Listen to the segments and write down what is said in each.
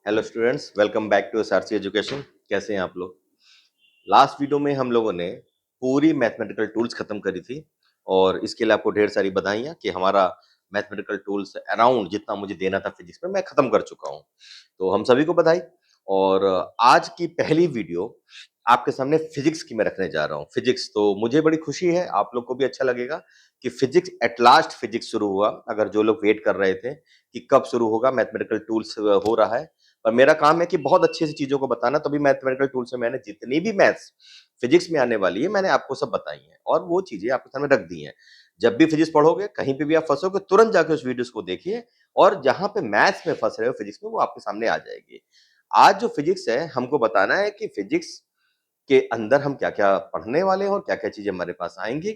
Hello students, welcome back to SRC education. कैसे हैं आप लोग? लास्ट वीडियो में हम लोगों ने पूरी मैथमेटिकल टूल्स खत्म करी थी और इसके लिए आपको ढेर सारी बधाइयाँ कि हमारा मैथमेटिकल टूल्स अराउंड जितना मुझे देना था फिजिक्स में मैं खत्म कर चुका हूँ। तो हम सभी को बधाई। और आज की पहली वीडियो आपके सामने फिजिक्स की मैं रखने जा रहा हूँ। फिजिक्स तो मुझे बड़ी खुशी है, आप लोग को भी अच्छा लगेगा कि फिजिक्स एट लास्ट फिजिक्स शुरू हुआ। अगर जो लोग वेट कर रहे थे कि कब शुरू होगा, मैथमेटिकल टूल्स हो रहा है। और मेरा काम है कि बहुत अच्छे से चीजों को बताना, तभी मैथमेटिकल टूल्स में मैंने जितनी भी मैथ्स फिजिक्स में आने वाली है मैंने आपको सब बताई है और वो चीजें आपके सामने रख दी हैं। जब भी फिजिक्स पढ़ोगे, कहीं पे भी आप फंसोगे, तुरंत जाके उस वीडियोस को देखिए और जहां पे मैथ्स में फंस रहे हो फिजिक्स में, वो आपके सामने आ जाएगी। आज जो फिजिक्स है, हमको बताना है कि फिजिक्स के अंदर हम क्या-क्या पढ़ने वाले हैं और क्या-क्या चीजें हमारे पास आएंगी।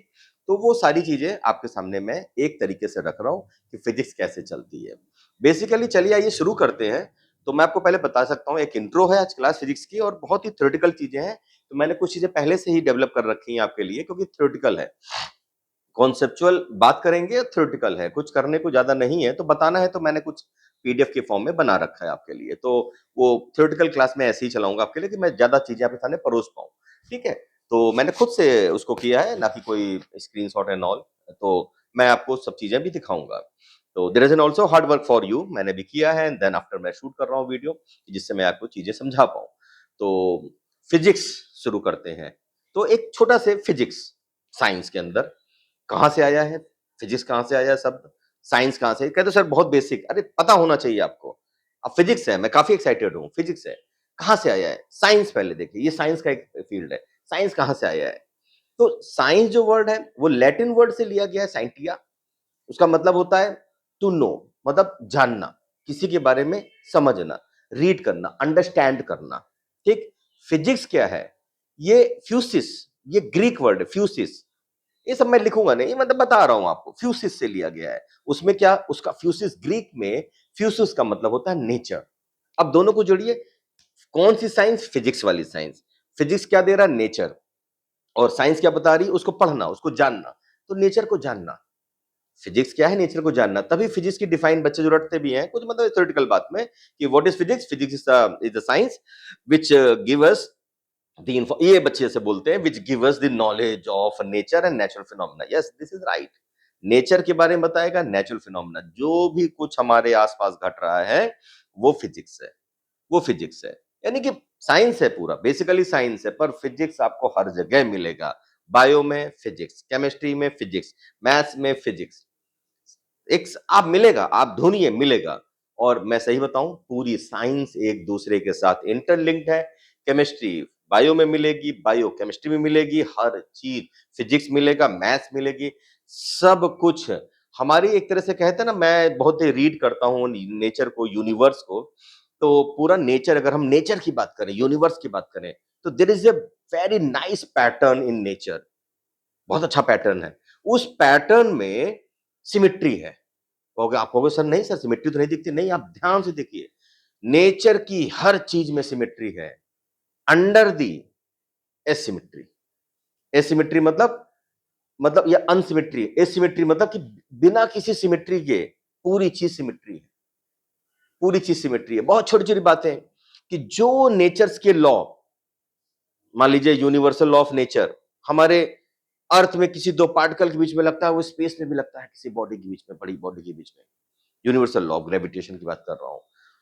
तो वो सारी चीजें आपके सामने मैं एक तरीके से रख रहा हूँ कि फिजिक्स कैसे चलती है। बेसिकली चलिए आइए शुरू करते हैं। तो मैं आपको पहले बता सकता हूँ, एक इंट्रो है आज क्लास फिजिक्स की और बहुत ही थ्योरेटिकल चीजें हैं। तो मैंने कुछ चीजें पहले से ही डेवलप कर रखी हैं आपके लिए, क्योंकि थ्योरेटिकल है। कॉन्सेप्चुअल बात करेंगे, थ्योरेटिकल है, कुछ करने को ज्यादा नहीं है, तो बताना है तो मैंने कुछ पीडीएफ के फॉर्म में बना रखा है आपके लिए। तो वो थ्योरेटिकल क्लास में ऐसे ही चलाऊंगा आपके लिए कि मैं ज्यादा चीजें आपके सामने परोस पाऊँ। ठीक है? तो मैंने खुद से उसको किया है, ना कि कोई स्क्रीनशॉट एंड ऑल। तो मैं आपको सब चीजें भी दिखाऊंगा। तो there is an also hard work for you, मैंने भी किया है एंड देन आफ्टर मैं शूट कर रहा हूँ वीडियो, जिससे मैं आपको चीजें समझा पाऊँ। तो फिजिक्स शुरू करते हैं। तो एक छोटा से फिजिक्स, साइंस के अंदर कहाँ से आया है? फिजिक्स कहाँ से आया है शब्द? साइंस कहाँ से? कहते सर बहुत बेसिक, अरे पता होना चाहिए आपको। अब फिजिक्स है, मैं काफ़ी एक्साइटेड हूँ, फिजिक्स है। कहाँ से आया है? साइंस पहले देखिए, ये साइंस का एक फील्ड है। साइंस कहाँ से आया है? तो साइंस जो वर्ड है, वो लैटिन वर्ड से लिया गया है, साइंटिया। उसका मतलब होता है टू नो, मतलब जानना, किसी के बारे में समझना, रीड करना, अंडरस्टैंड करना। ठीक? फिजिक्स क्या है? ये फ्यूसिस, ये ग्रीक वर्ड है फ्यूसिस। ये सब मैं लिखूंगा नहीं, मतलब बता रहा हूं आपको, फ्यूसिस से लिया गया है। उसमें क्या, उसका फ्यूसिस ग्रीक में, फ्यूसिस का मतलब होता है नेचर। अब दोनों को जोड़िए, कौन सी साइंस? फिजिक्स वाली साइंस। फिजिक्स क्या दे रहा? नेचर। और साइंस क्या बता रही? उसको पढ़ना, उसको जानना। तो नेचर को जानना, फिजिक्स क्या है? नेचर को जानना। तभी फिजिक्स की डिफाइन बच्चे जो रटते भी हैं कुछ, मतलब थ्योरेटिकल बात में, कि what is physics? Physics is the science which give us ये बच्चे से बोलते हैं, which give us the knowledge of nature and natural phenomena. Yes, this is right. Nature के बारे में बताएगा, नेचुरल फिनोमेना, जो भी कुछ हमारे आसपास घट रहा है, वो फिजिक्स है। वो फिजिक्स है, यानी कि साइंस है, पूरा बेसिकली साइंस है। पर फिजिक्स आपको हर जगह मिलेगा। बायो में फिजिक्स, केमिस्ट्री में फिजिक्स, मैथ्स में फिजिक्स। एक आप मिलेगा, आप ढूंढिए, मिलेगा। और मैं सही बताऊं, पूरी साइंस एक दूसरे के साथ इंटरलिंक्ड है। केमिस्ट्री बायो में मिलेगी, बायो केमिस्ट्री में मिलेगी, हर चीज। फिजिक्स मिलेगा, मैथ्स मिलेगी, सब कुछ। हमारी एक तरह से कहते हैं ना, मैं बहुत रीड करता हूँ नेचर को, यूनिवर्स को। तो पूरा नेचर, अगर हम नेचर की बात करें, यूनिवर्स की बात करें, तो there is a very nice pattern in nature. बहुत अच्छा पैटर्न है। उस पैटर्न में सिमिट्री है। कहोगे, आप कहोगे सर नहीं, सर सिमेट्री तो नहीं दिखती। नहीं, आप ध्यान से देखिए, नेचर की हर चीज में सिमेट्री है, अंडर दी एसिमेट्री। एसिमेट्री मतलब या अनसिमेट्री। एसिमेट्री मतलब कि बिना किसी सिमेट्री के पूरी चीज सिमेट्री है, पूरी चीज सिमेट्री है। बहुत छोटी छोटी बातें कि जो नेचर्स के लॉ, मान लीजिए यूनिवर्सल लॉ ऑफ नेचर, हमारे अर्थ में किसी दो पार्टिकल के बीच में लगता है, वो स्पेस में भी लगता है, किसी बॉडी के बीच में, बड़ी बॉडी के बीच में। यूनिवर्सल लॉ ऑफ ग्रेविटेशन की बात कर रहा हूं।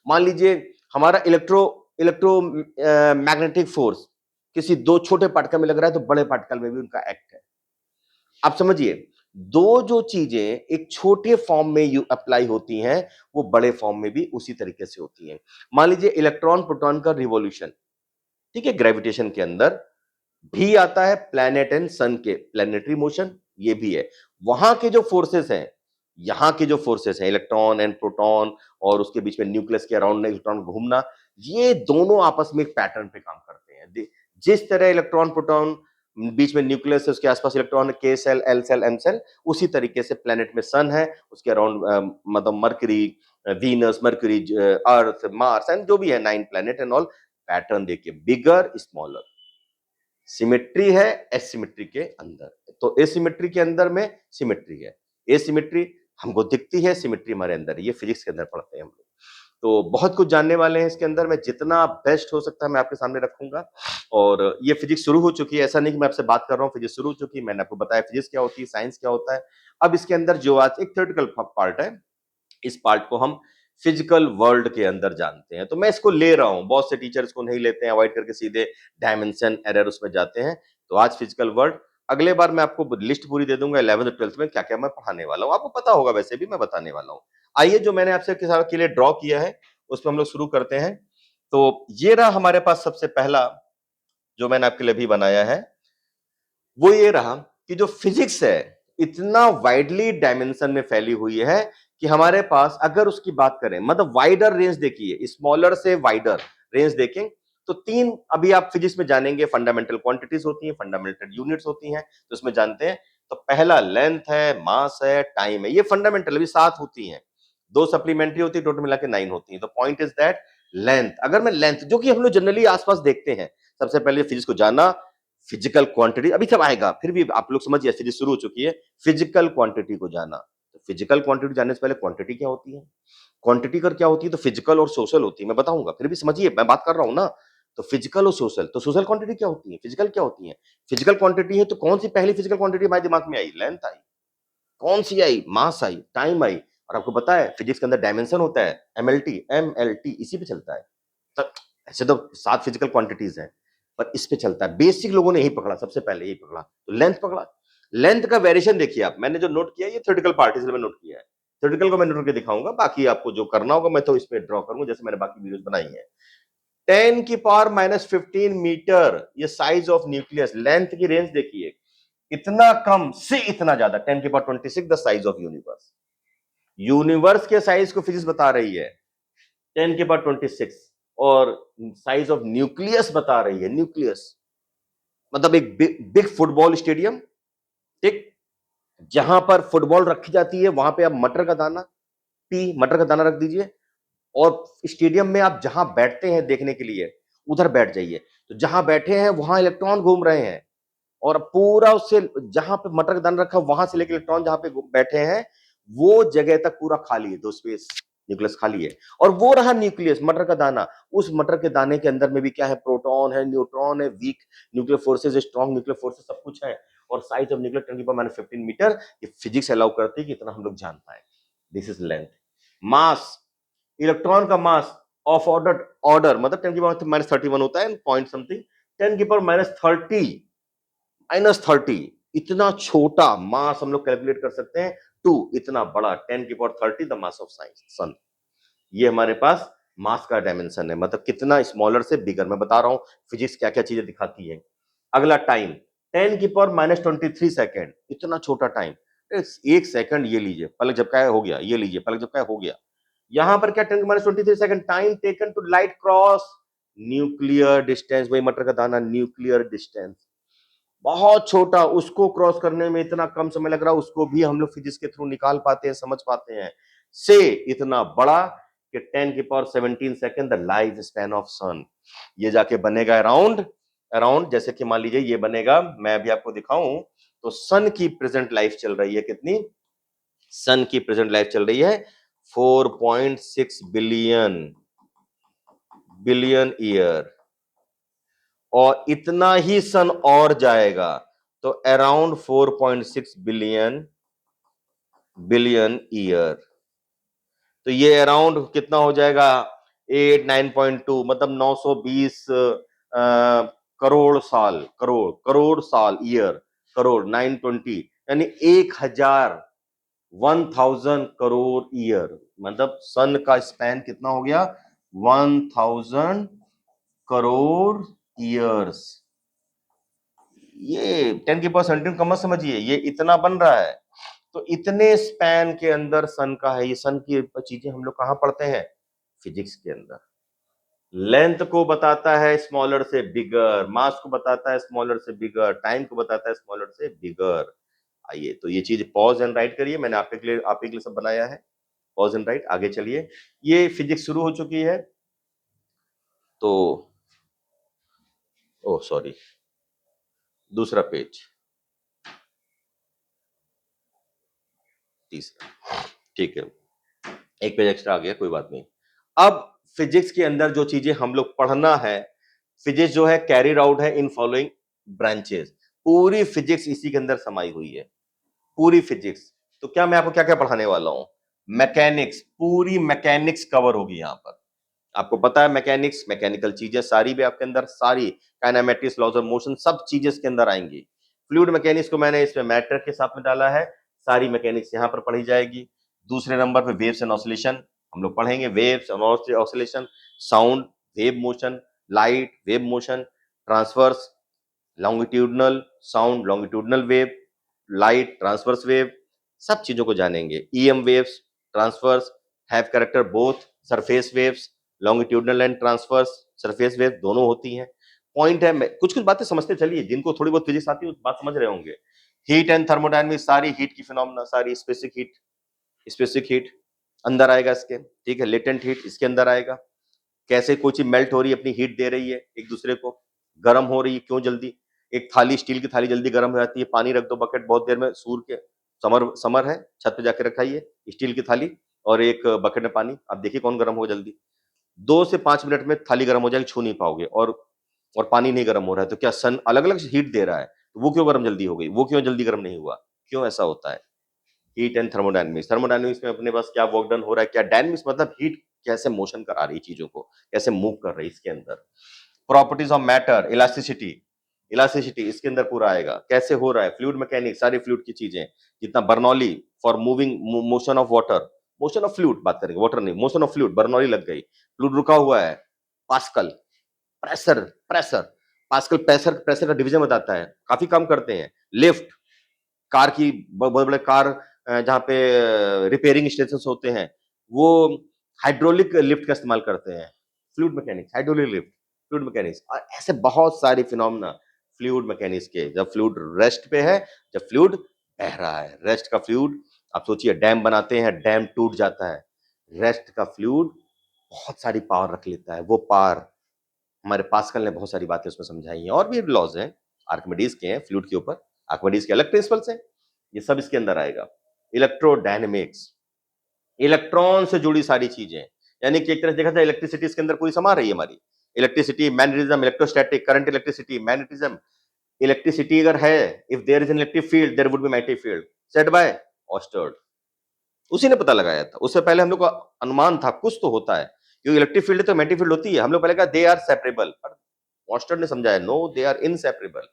मान लीजिए हमारा इलेक्ट्रो इलेक्ट्रो मैग्नेटिक फोर्स किसी दो छोटे पार्टिकल में लग रहा है, तो बड़े पार्टिकल में भी उनका एक्ट है। आप समझिए, दो जो चीजें एक छोटे फॉर्म में यू अप्लाई होती हैं, वो बड़े फॉर्म में भी उसी तरीके से होती हैं। मान लीजिए इलेक्ट्रॉन प्रोटॉन का रिवॉल्यूशन, ठीक है, ग्रेविटेशन के अंदर भी आता है। प्लैनेट एंड सन के प्लैनेटरी मोशन, ये भी है। वहां के जो फोर्सेस हैं, यहाँ के जो फोर्सेस हैं, इलेक्ट्रॉन एंड प्रोटॉन, और उसके बीच में न्यूक्लियस के अराउंड इलेक्ट्रॉन घूमना, ये दोनों आपस में एक पैटर्न पे काम करते हैं। जिस तरह इलेक्ट्रॉन प्रोटॉन बीच में न्यूक्लियस है, उसके आसपास electron, K shell, L shell, M shell, उसी तरीके से प्लेनेट में सन है, उसके अराउंड मतलब mercury, Venus, mercury, earth, Mars and जो भी है, 9 प्लेनेट एंड ऑल। पैटर्न देखिए, बिगर स्मॉलर। सिमेट्री है एसिमेट्री के अंदर, तो एसिमेट्री के अंदर में सिमेट्री है। एसिमेट्री हमको दिखती है, सिमेट्री हमारे अंदर है। ये फिजिक्स के अंदर पढ़ते हैं हम लोग। तो बहुत कुछ जानने वाले हैं इसके अंदर। मैं जितना बेस्ट हो सकता है मैं आपके सामने रखूंगा। और ये फिजिक्स शुरू हो चुकी है, ऐसा नहीं कि मैं आपसे बात कर रहा हूँ, फिजिक्स शुरू हो चुकी है। मैंने आपको बताया फिजिक्स क्या होती है, साइंस क्या होता है। अब इसके अंदर जो आज एक थ्योरेटिकल पार्ट है, इस पार्ट को हम फिजिकल वर्ल्ड के अंदर जानते हैं। तो मैं इसको ले रहा हूं, बहुत से टीचर इसको नहीं लेते हैं, अवॉइड करके सीधे डायमेंशन एरर उसमें जाते हैं। तो आज फिजिकल वर्ल्ड, अगले बार मैं आपको लिस्ट पूरी दे दूंगा 11th और 12th में क्या क्या मैं पढ़ाने वाला हूं, आपको पता होगा वैसे भी, मैं बताने वाला हूं। आइए, जो मैंने आपसे के लिए ड्रॉ किया है उसमें हम लोग शुरू करते हैं। तो ये रहा हमारे पास सबसे पहला जो मैंने आपके लिए भी बनाया है, वो ये रहा कि जो फिजिक्स है इतना वाइडली डायमेंशन में फैली हुई है कि हमारे पास अगर उसकी बात करें, मतलब वाइडर रेंज देखिए, स्मॉलर से वाइडर रेंज देखें तो तीन अभी आप फिजिक्स में जानेंगे, फंडामेंटल क्वांटिटीज होती हैं, फंडामेंटल यूनिट्स होती हैं, तो इसमें जानते हैं। तो पहला लेंथ है, मास है, टाइम है, ये फंडामेंटल अभी 7 होती हैं, 2 सप्लीमेंट्री होती है, टोटल मिला के 9 होती हैं। तो पॉइंट इज दैट लेंथ, अगर मैं लेंथ जो कि हम लोग जनरली आसपास देखते हैं, सबसे पहले फिजिक्स को जाना, फिजिकल क्वांटिटी अभी सब आएगा, फिर भी आप लोग समझिए सीरीज शुरू हो चुकी है। फिजिकल क्वांटिटी को जाना, तो फिजिकल क्वांटिटी जानने से पहले क्वांटिटी क्या होती है, क्वांटिटी कर क्या होती है, तो फिजिकल और सोशल होती है, मैं बताऊंगा, फिर भी समझिए मैं बात कर रहा हूं ना। तो फिजिकल और सोशल, तो सोशल क्वांटिटी क्या होती है, फिजिकल क्या होती है। फिजिकल क्वांटिटी है तो कौन सी पहली फिजिकल क्वांटिटी हमारे दिमाग में आई, लेंथ आई। कौन सी आई, मास आई, टाइम आई। और आपको पता है फिजिक्स के अंदर डायमेंशन होता है, एमएलटी, एमएलटी इसी पे चलता है। तब ऐसे तो 7 फिजिकल क्वांटिटीज हैं, पर इस पे चलता है, बेसिक लोगों ने यही पकड़ा, सबसे पहले यही पकड़ा, तो लेंथ पकड़ा। लेंथ का वेरिएशन देखिए आप, मैंने जो नोट किया ये थ्योरेटिकल पार्ट इसलिए मैं नोट किया है, थ्योरेटिकल को मैं नोट करके दिखाऊंगा, बाकी आपको जो करना होगा मैं तो इस पे ड्रॉ करूंगा जैसे मैंने बाकी वीडियोस बनाई है। 10 की पावर माइनस 15 मीटर ये साइज ऑफ न्यूक्लियस, लेंथ की रेंज देखिए, इतना कम से इतना ज्यादा, 10 की power 26 the size of universe. Universe के साइज को फिजिक्स बता रही है 10 के पावर 26, और साइज ऑफ न्यूक्लियस बता रही है, न्यूक्लियस मतलब एक बिग फुटबॉल स्टेडियम, ठीक, जहां पर फुटबॉल रखी जाती है वहां पे आप मटर का दाना, मटर का दाना रख दीजिए, और स्टेडियम में आप जहां बैठते हैं देखने के लिए उधर बैठ जाइए, तो जहां बैठे हैं वहां इलेक्ट्रॉन घूम रहे हैं, और पूरा उससे जहां पे मटर का दाना रखा वहां से लेकर इलेक्ट्रॉन जहां पे बैठे हैं वो जगह तक पूरा खाली है, दो स्पेस, न्यूक्लियस खाली है। और वो रहा न्यूक्लियस, मटर का दाना, उस मटर के दाने के अंदर में भी क्या है, प्रोटॉन है, न्यूट्रॉन है, weak nuclear forces, strong nuclear forces, सब कुछ है। और साइज ऑफ न्यूक्लियर 10 की पावर माइनस 15 मीटर, ये फिजिक्स अलाउ करती है कि इतना हम लोग जान पाए। This is length. Mass, electron का मास ऑफ ऑर्डर, ऑर्डर मतलब 10 की पावर माइनस 31 होता है, पॉइंट समथिंग, 10 की पावर माइनस 30, इतना छोटा मास हम लोग कैलकुलेट कर सकते हैं, टू इतना बड़ा 10 की power 30 the mass of science sun. ये हमारे पास मास का डायमेंशन है, मतलब कितना स्मॉलर से बिगर, मैं बता रहा हूं फिजिक्स क्या क्या चीजें दिखाती है। अगला टाइम, 10 की पावर माइनस 23 सेकेंड, इतना छोटा टाइम, एक सेकंड ये लीजिए, पलक झपकाया हो गया, ये लीजिए पलक झपकाया हो गया। यहां पर क्या, 10 की minus 23 second time taken to light cross nuclear distance, वही मटर का दाना, न्यूक्लियर डिस्टेंस बहुत छोटा, उसको क्रॉस करने में इतना कम समय लग रहा है, उसको भी हम लोग फिजिक्स के थ्रू निकाल पाते हैं, समझ पाते हैं। से इतना बड़ा कि 10 की power 17 second the life span of sun, ये जाके बनेगा अराउंड, जैसे कि मान लीजिए ये बनेगा, मैं अभी आपको दिखाऊं, तो सन की प्रेजेंट लाइफ चल रही है कितनी, सन की प्रेजेंट लाइफ चल रही है 4.6 बिलियन बिलियन ईयर, और इतना ही सन और जाएगा, तो अराउंड 4.6 बिलियन बिलियन ईयर। तो ये अराउंड कितना हो जाएगा, 9.2, मतलब 920 करोड़ साल, करोड़ साल, ईयर, करोड़ 920, यानी 1000 करोड़ ईयर, मतलब सन का स्पैन कितना हो गया, 1000 करोड़ ईयर्स। ये 10 की पावर 17 कम मत समझिए, ये इतना बन रहा है, तो इतने स्पैन के अंदर सन का है। ये सन की चीजें हम लोग कहां पढ़ते हैं, फिजिक्स के अंदर। लेंथ को बताता है स्मॉलर से बिगर, मास को बताता है स्मॉलर से बिगर, टाइम को बताता है स्मॉलर से बिगर। आइए, तो ये चीज पॉज एंड राइट करिए, मैंने आपके लिए सब बनाया है, पॉज एंड राइट, आगे चलिए। ये फिजिक्स शुरू हो चुकी है, तो ओ सॉरी, दूसरा पेज, तीसरा, ठीक है, एक पेज एक्स्ट्रा आ गया, कोई बात नहीं। अब फिजिक्स के अंदर जो चीजें हम लोग पढ़ना है, फिजिक्स जो है कैरिड आउट है इन फॉलोइंग ब्रांचेस। पूरी फिजिक्स इसी के अंदर समाई हुई है, पूरी फिजिक्स। तो क्या मैं आपको क्या क्या पढ़ाने वाला हूं? मैकेनिक्स, पूरी मैकेनिक्स कवर होगी यहां पर। आपको पता है मैकेनिक्स, मैकेनिकल चीजें सारी भी आपके अंदर, सारी काइनेमेटिक्स, लॉज ऑफ मोशन, सब चीजें इसके अंदर आएंगी। फ्लूइड मैकेनिक्स को मैंने इसमें मैटर के साथ में डाला है, सारी मैकेनिक्स यहां पर पढ़ी जाएगी। दूसरे नंबर पे वेव्स एंड ऑसिलेशन हम लोग पढ़ेंगे, waves and oscillation, sound, wave motion, light, wave motion, transverse, longitudinal sound, longitudinal wave, light, transverse wave, सब चीजों को जानेंगे। EM waves, transverse, have character both, surface waves, longitudinal and transverse surface wave दोनों होती हैं। पॉइंट है, कुछ कुछ बातें समझते चलिए, जिनको थोड़ी बहुत फिजिक्स आती है बात समझ रहे होंगे। हीट एंड थर्मोडायनेमिक्स, सारी हीट की फिनोमेना, सारी स्पेसिफिक हीट अंदर आएगा इसके, ठीक है। लेटेंट हीट इसके अंदर आएगा, कैसे कोई चीज मेल्ट हो रही है, अपनी हीट दे रही है एक दूसरे को, गर्म हो रही है क्यों जल्दी। एक थाली, स्टील की थाली जल्दी गर्म हो जाती है, पानी रख दो बकेट, बहुत देर में सूर के, समर है, छत पे जाके रखाइए स्टील की थाली और एक बकेट में पानी, आप देखिए कौन गर्म होगा जल्दी। 2 से 5 मिनट में थाली गर्म हो जाएगी, छू नहीं पाओगे। और पानी नहीं गर्म हो रहा है, तो क्या सन अलग अलग हीट दे रहा है, तो वो क्यों गर्म जल्दी हो गई, वो क्यों जल्दी गर्म नहीं हुआ, क्यों ऐसा होता है? हीट एंड थर्मोडायनेमिक्स, थर्मोडायनेमिक्स में अपने पास क्या वर्क डन हो रहा है, क्या डायनेमिक्स मतलब हीट कैसे मोशन करा रही है चीजों को, कैसे मूव कर रही है इसके अंदर। Properties of matter, elasticity, elasticity इसके अंदर पूरा आएगा, कैसे हो रहा है। फ्लूइड मैकेनिक्स, सारी फ्लूइड की चीजें, जितना Bernoulli for moving motion of water, motion of fluid बात करेंगे, वाटर नहीं, मोशन ऑफ फ्लूइड, बर्नौली लग गई, फ्लूइड रुका हुआ है, pascal, pressure, pressure, pascal pressure, pressure का डिवीजन बताता है, काफी काम करते हैं। लिफ्ट, कार की, बहुत बड़े कार जहाँ पे रिपेयरिंग स्टेशन होते हैं, वो हाइड्रोलिक लिफ्ट का इस्तेमाल करते हैं। Fluid mechanics, hydraulic lift, fluid mechanics, और ऐसे बहुत सारी फिनोमेना फ्लूइड मैकेनिक्स के। जब फ्लूइड रेस्ट पे है, जब फ्लूइड बह रहा है, रेस्ट का फ्लूइड, आप सोचिए डैम बनाते हैं, डैम टूट जाता है, रेस्ट का फ्लूइड बहुत सारी पावर रख लेता है। वो पावर हमारे पास्कल ने बहुत सारी बातें उसमें समझाई हैं, और भी लॉज हैं आर्किमिडीज के हैं फ्लूइड के ऊपर, आर्किमिडीज के अलग प्रिंसिपल्स हैं, ये सब इसके अंदर आएगा। इलेक्ट्रोडायनेमिक्स, इलेक्ट्रॉन से जुड़ी सारी चीजें, यानी कि एक तरह से देखा जाए इलेक्ट्रिसिटी इसके अंदर पूरी समा रही है हमारी। Electricity, magnetism, electrostatic, current, electricity, magnetism. Electricity अगर है, if there is an electric field there would be magnetic field, said by ऑस्टर्ड, उसी ने पता लगाया था। उससे पहले हम लोग को अनुमान था कुछ तो होता है, क्योंकि इलेक्ट्रिक फील्ड तो मैग्नेटिक फील्ड होती है, हम लोग पहले कहा दे आर सेपरेबल, पर ऑस्टर्ड ने समझाया no they are inseparable,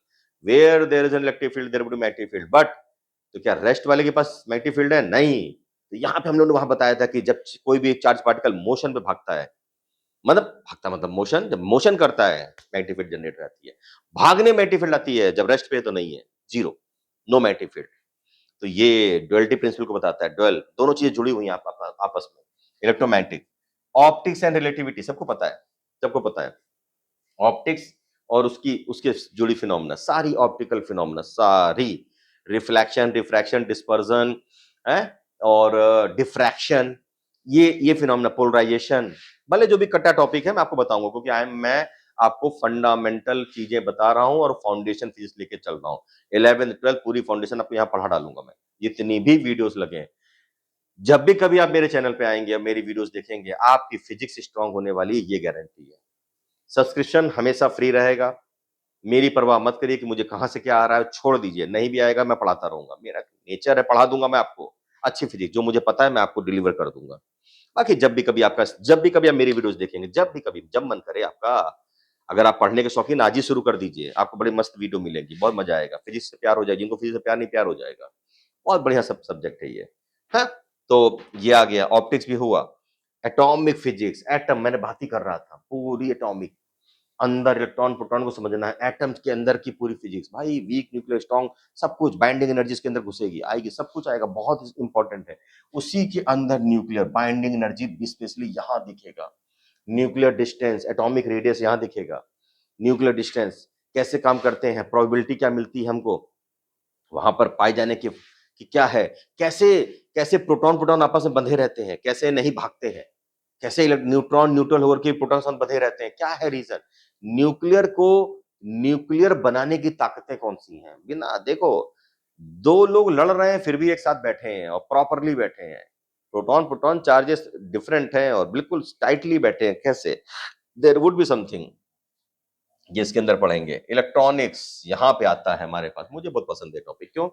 where there is an electric field there would be magnetic field. But तो क्या रेस्ट वाले के पास मैग्नेटिक फील्ड है? नहीं। तो यहाँ पे हम लोगों ने वहां बताया था कि जब कोई भी चार्ज पार्टिकल मोशन पे भागता है, मतलब भागता मतलब मोशन, जब मोशन करता है मैग्नेटिक फील्ड जनरेट रहती है, भागने मैग्नेटिक फील्ड आती है, जब रेस्ट पे है तो नहीं है, जीरो, नो मैग्नेटिक फील्ड। तो ये डुअलिटी प्रिंसिपल को बताता है, डुअल, दोनों चीजें जुड़ी हुई हैं आपस में। इलेक्ट्रोमैग्नेटिक, ऑप्टिक्स एंड रिलेटिविटी सबको पता है, सबको पता है। ऑप्टिक्स और उसकी उसके जुड़ी फिनोमेना, सारी ऑप्टिकल फिनोमेना, सारी रिफ्लेक्शन, रिफ्रैक्शन, डिस्पर्जन है, और डिफ्रैक्शन, ये फिनोमेना, पोलराइजेशन, भले जो भी कट्टा टॉपिक है मैं आपको बताऊंगा, क्योंकि मैं आपको फंडामेंटल चीजें बता रहा हूं और फाउंडेशन फिजिक्स लेके चल रहा हूं। 11th 12th पूरी फाउंडेशन आपको यहाँ पढ़ा डालूंगा मैं, जितनी भी वीडियोस लगे। जब भी कभी आप मेरे चैनल पे आएंगे, मेरी वीडियोस देखेंगे, आपकी फिजिक्स स्ट्रांग होने वाली, ये गारंटी है। सब्सक्रिप्शन हमेशा फ्री रहेगा, मेरी परवाह मत करिए कि मुझे कहां से क्या आ रहा है, छोड़ दीजिए, नहीं भी आएगा मैं पढ़ाता रहूंगा, मेरा नेचर है, पढ़ा दूंगा मैं आपको अच्छी फिजिक्स, जो मुझे पता है मैं आपको डिलीवर कर दूंगा। बाकी जब भी कभी आप मेरी वीडियोस देखेंगे, जब भी कभी, जब मन करे आपका, अगर आप पढ़ने के शौकीन, आज ही शुरू कर दीजिए, आपको बड़ी मस्त वीडियो मिलेगी, बहुत मजा आएगा, फिजिक्स से प्यार हो जाएगा, जिनको फिजिक्स से प्यार नहीं, प्यार हो जाएगा। बहुत बढ़िया सब सब्जेक्ट है ये। हाँ, तो ये आ गया, ऑप्टिक्स भी हुआ। एटॉमिक फिजिक्स, एटम मैंने बात ही कर रहा था, पूरी एटॉमिक, अंदर इलेक्ट्रॉन प्रोटॉन को समझना है, एटम्स के अंदर की पूरी फिजिक्स, भाई वीक न्यूक्लियर स्ट्रॉन्ग, सब कुछ, बाइंडिंग एनर्जी इसके अंदर घुसेगी, आएगी, सब कुछ आएगा, बहुत इंपॉर्टेंट है। उसी के अंदर न्यूक्लियर बाइंडिंग एनर्जी स्पेशली यहाँ दिखेगा, न्यूक्लियर डिस्टेंस, एटॉमिक रेडियस यहाँ दिखेगा, न्यूक्लियर डिस्टेंस कैसे काम करते हैं, प्रोबेबिलिटी क्या मिलती है हमको वहां पर पाए जाने की क्या है, कैसे कैसे प्रोटॉन प्रोटॉन आपस में बंधे रहते हैं, कैसे नहीं भागते हैं, कैसे न्यूट्रॉन न्यूट्रल होकर के प्रोटॉन साथ बंधे रहते हैं, क्या है रीजन, न्यूक्लियर को न्यूक्लियर बनाने की ताकतें कौन सी हैं। बिना देखो, दो लोग लड़ रहे हैं फिर भी एक साथ बैठे हैं और प्रॉपरली बैठे हैं, प्रोटॉन प्रोटॉन चार्जेस डिफरेंट हैं और बिल्कुल टाइटली बैठे हैं। कैसे? देयर वुड बी समथिंग जिसके अंदर पढ़ेंगे। इलेक्ट्रॉनिक्स यहाँ पे आता है हमारे पास। मुझे बहुत पसंद है टॉपिक। क्यों?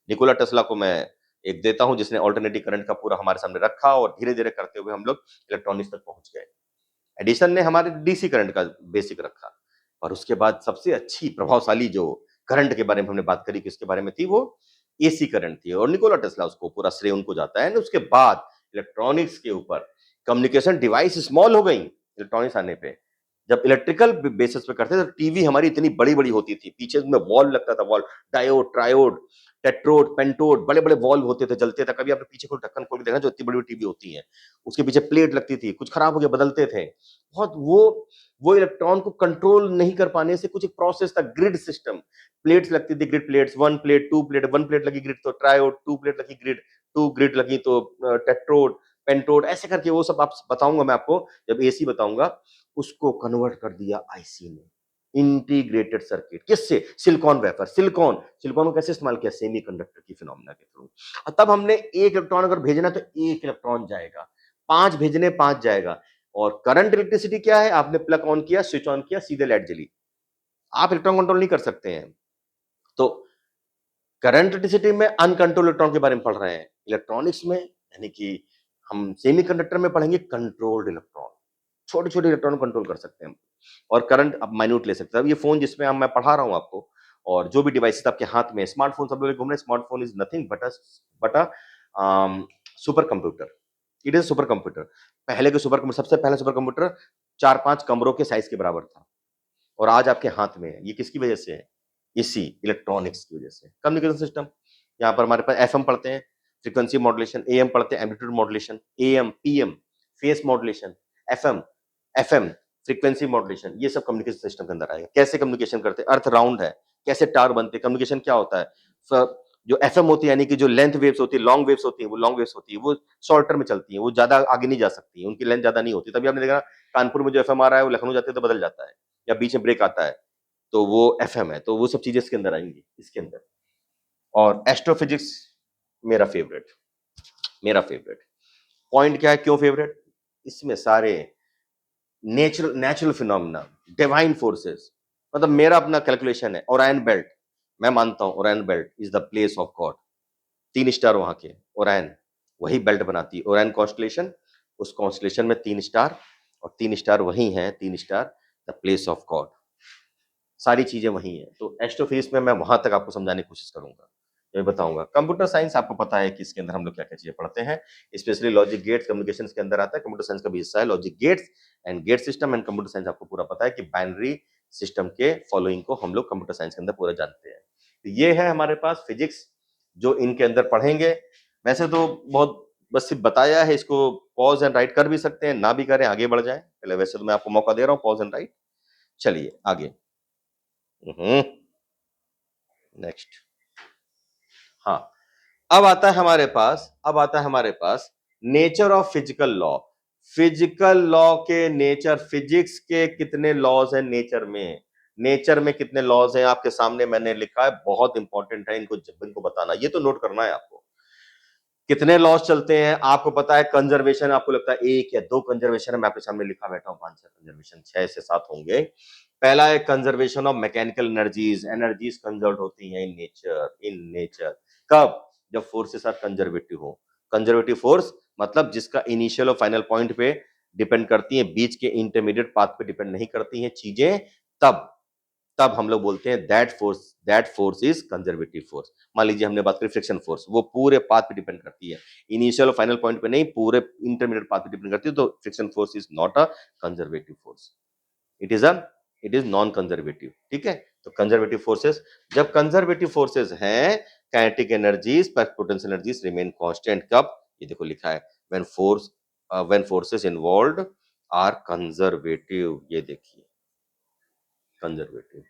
निकोला टेस्ला को मैं एक देता हूँ जिसने अल्टरनेटिव करंट का पूरा हमारे सामने रखा और धीरे-धीरे करते हुए हम लोग इलेक्ट्रॉनिक्स तक पहुँच गए। एडिसन ने हमारे डीसी करंट का बेसिक रखा और उसके बाद सबसे अच्छी प्रभावशाली जो करंट के बारे में हमने बात करी किसके बारे में थी, वो एसी करंट थी और निकोला टेस्ला उसको पूरा श्रेय उनको जाता है। उसके बाद इलेक्ट्रॉनिक्स के ऊपर कम्युनिकेशन डिवाइस स्मॉल हो गई इलेक्ट्रॉनिक्स आने पे। जब इलेक्ट्रिकल बेसिस पे करते थे तो टीवी हमारी इतनी बड़ी-बड़ी होती थी, पीछे उसमें वॉल्व लगता था, valve, diode, triode, tetrode, pentode, बड़े-बड़े वॉल्व होते थे, जलते थे। कभी आपने पीछे कोई ढक्कन खोल के देखा जो इतनी बड़ी-बड़ी टीवी होती है, उसके पीछे प्लेट लगती थी, कुछ खराब हो गया बदलते थे। बहुत वो इलेक्ट्रॉन को कंट्रोल नहीं कर पाने से कुछ एक प्रोसेस था, ग्रिड सिस्टम। प्लेट्स लगती थी, grid plates, 1 plate, 2 plate, 1 plate लगी ग्रिड तो ट्रायोड, 2 प्लेट लगी ग्रिड, 2 ग्रिड लगी तो टेट्रोड, पेंटोड, ऐसे करके वो सब आप बताऊँगा मैं आपको जब एसी बताऊँगा। उसको कन्वर्ट कर दिया आईसी ने, इंटीग्रेटेड सर्किट। किससे? सिलिकॉन वेफर, सिलिकॉन को कैसे इस्तेमाल किया? सेमीकंडक्टर की फिनोमेना के थ्रू। और तब हमने 1 इलेक्ट्रॉन अगर भेजना है तो 1 इलेक्ट्रॉन जाएगा, 5 भेजने 5 जाएगा। और करंट इलेक्ट्रिसिटी क्या है? आपने प्लग ऑन किया, स्विच ऑन किया, सीधे लाइट जली। आप इलेक्ट्रॉन कंट्रोल नहीं कर सकते हैं। तो करंट इलेक्ट्रिसिटी में अनकंट्रोल्ड इलेक्ट्रॉन के बारे में पढ़ रहे हैं। इलेक्ट्रॉनिक्स में यानी कि हम सेमीकंडक्टर में पढ़ेंगे कंट्रोल्ड इलेक्ट्रॉन। छोटे-छोटे इलेक्ट्रॉन को कंट्रोल कर सकते हैं हम और करंट अब माइन्यूट ले सकते हैं। अब ये फ़ोन जिसमें अब मैं पढ़ा रहा हूँ आपको और जो भी डिवाइसेज़ आपके हाथ में, स्मार्टफ़ोन सब लोग घूम रहे हैं, smartphone is nothing but a super computer. It is super computer. पहले के सुपर कंप्यूटर सबसे पहला सुपर कंप्यूटर 4-5 कमरों के साइज़ के बराबर था और आज आपके हाथ में है। ये किसकी वजह से है? इसी इलेक्ट्रॉनिक्स की वजह से। कम्युनिकेशन सिस्टम, यहाँ पर हमारे पास एफएम पढ़ते हैं, फ्रीक्वेंसी मॉड्यूलेशन, एएम पढ़ते हैं, amplitude modulation, am, PM, phase modulation, FM, FM, frequency modulation, ये सब कम्युनिकेशन सिस्टम के अंदर आएगा। कैसे कम्युनिकेशन करते हैं? अर्थ राउंड है, कैसे टावर बनते हैं? कम्युनिकेशन क्या होता है? फ जो एफएम होती है यानी कि जो लेंथ वेव्स होती है, लॉन्ग वेव्स होती है, वो लॉन्ग वेव्स होती है, वो शॉर्टर में चलती है, वो ज़्यादा आगे नहीं जा सकती है, उनकी लेंथ ज़्यादा नहीं होती। तभी आपने देखा कानपुर में जो एफएम आ रहा है, वो लखनऊ जाते तो बदल जाता है या बीच में ब्रेक आता है। तो वो एफएम है, तो वो सब चीज़ें इसके अंदर आएँगी, इसके अंदर। और एस्ट्रोफिजिक्स मेरा फेवरेट, मेरा फेवरेट। पॉइंट क्या है, क्यों फेवरेट? इसमें सारे नेचुरल फिनोमेना, डिवाइन फोर्सेस, मतलब मेरा अपना कैलकुलेशन है। ओरायन बेल्ट, मैं मानता हूँ Orion belt is the place of God. 3 star वहाँ के, ओरायन, वही बेल्ट बनाती है। ओरायन कॉन्स्टेलेशन, उस कॉन्स्टेलेशन में 3 स्टार और 3 स्टार वही हैं, 3 star the place of God. सारी चीज़ें वही हैं। तो एस्ट्रोफिज़िक्स में मैं वहाँ तक आपको समझाने की कोशिश करूँगा। मैं बताऊँगा। कंप्यूटर साइंस आपको पता है कि इसके अंदर हम लोग क्या-क्या चीज़ें पढ़ते हैं। स्पेशली लॉजिक गेट्स कम्युनिकेशंस के अंदर आता है। कंप्यूटर साइंस का भी हिस्सा है logic gates and gate system and computer science आपको पूरा पता है कि बाइनरी सिस्टम के फॉलोइंग को हम लोग कंप्यूटर साइंस के अंदर पूरा जानते हैं। तो ये है हमारे पास फिज़िक्स जो इनके अंदर पढ़ेंगे। वैसे तो बहुत बस सिर्फ बताया है, इसको पॉज़ एंड राइट कर भी सकते हैं, ना भी करें, आगे बढ़ जाएँ। पहले वैसे तो मैं आपको मौका दे रहा हूँ पॉज़ एंड राइट। चलिए आगे। नेक्स्ट। हाँ, अब आता है हमारे पास nature of physical law. Physical law के नेचर, फिजिक्स के कितने लॉज हैं नेचर में? नेचर में कितने लॉज हैं आपके सामने मैंने लिखा है, बहुत इंपॉर्टेंट है इनको बताना। ये तो नोट करना है आपको। कितने लॉज चलते हैं आपको पता है? कंजर्वेशन आपको लगता है 1 या 2 कंजर्वेशन है, मैं आपके सामने लिखा बैठा हूं 5-6 कंजर्वेशन, 6 से 7 होंगे। पहला है conservation of mechanical energies. Energies conserve होती हैं इन नेचर। कब? जब फोर्सेस आर कंजर्वेटिव हो। कंजर्वेटिव फोर्स मतलब जिसका इनिशियल और फाइनल पॉइंट पे डिपेंड करती है, बीच के इंटरमीडिएट पाथ पे डिपेंड नहीं करती हैं चीजें। तब तब हम लोग बोलते हैं that force is conservative force. मान लीजिए हमने बात करी फ्रिक्शन फोर्स, वो पूरे पाथ पे डिपेंड करती है, इनिशियल और फाइनल पॉइंट पे नहीं, पूरे इंटरमीडिएट पाथ पे डिपेंड करती है। तो friction force is not a conservative force, it is a it is non conservative. ठीक है, तो कंजर्वेटिव फोर्सेस, जब कंजर्वेटिव फोर्सेस हैं, काइनेटिक एनर्जीज पर पोटेंशियल एनर्जीज रिमेन कांस्टेंट। कब? ये देखो लिखा है when forces involved are conservative. ये देखिए कंजर्वेटिव,